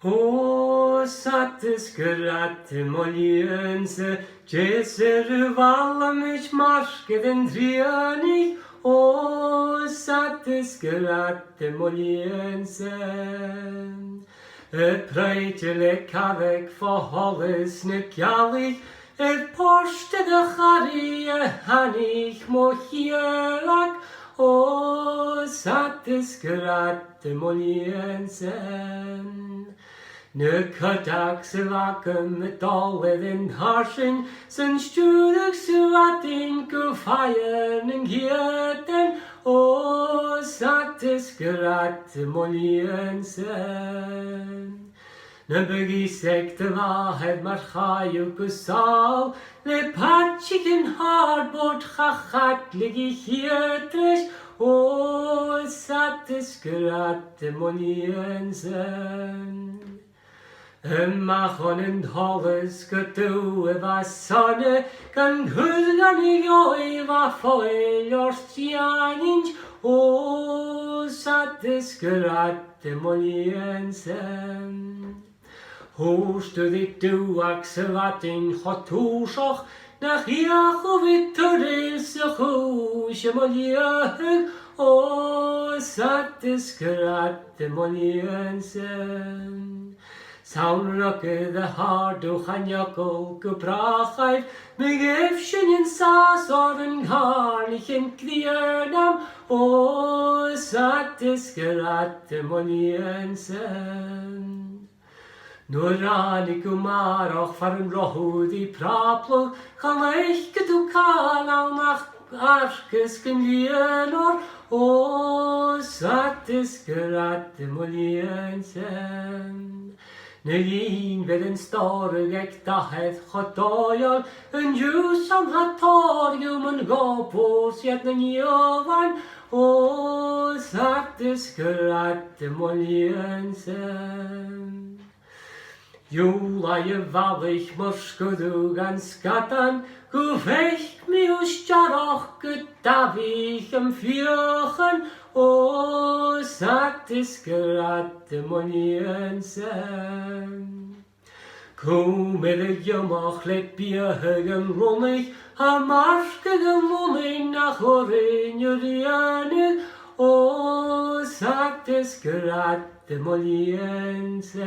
O sattes gratte moliense, Jeser vallamich marskeden trianig, O sattes gratte moliense. Preitele kavek forholles nekjalig, porste de charie hanig mochielag, O sattes gratte moliense. Ne kadak se vakken met dollet in harsen, sen sturig se vatin go feiern en gieten, o sattes gratte moliensen. Ne begi sekte vahet mar chayuk usal, le patchiken hardbord chachat ligi hiertrish, o sattes gratte moliensen. Machon en holles getu eva sonne, kan hudgan I eva foil or stjaninj, o sattes gratte moliensen. Hoste dit duak se vatin chotushoch, nach jachu vittoril se chushe moliehug, o sattes gratte moliensen. Saunrocke de harduch an jokkel gebrachait, mig efschen in sas oren garlichen kliernam, o sattes gratte moliensen. Nur ranig umarach faren rohud I praplog, kan eichke du kalau nach arkes genlienor, o sattes gratte moliensen. Negin ved en storg ektahet chotoyal, en jus som hatorium en gopos jet en jovan, o sattes gratte moliensen. Jula je vallich morskudu gans skatan, gufecht mi usjaroch gedavich am fjochen, o sattes gratte moliensen. Kumele jomach let bierhegen runnig, ha marskegen runnig nach orin jurianig, o sattes gratte moliensen.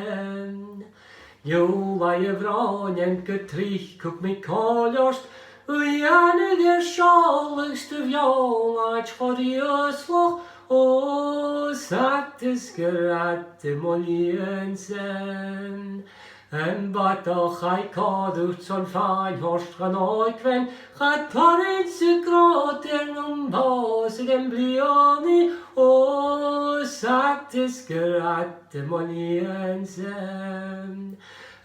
Jula je vranjen getrich kuk mi koljost, Ujane der schalligste vjolach for jösloch, o sattes gratte moliensen. En batach ai kadut son fein horst gan oikven, gaat parit se groten basegen bliani, o sattes gratte moliensen.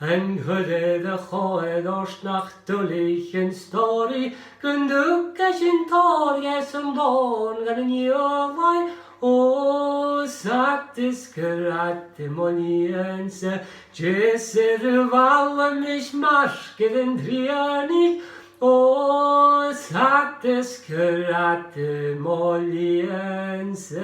En hudde de choed orst nach dullichen story, gundukesh in torges om don gan en jövai, o sattes gratte moliense, Jeser vallamich marskeden trianig, o sattes gratte moliense.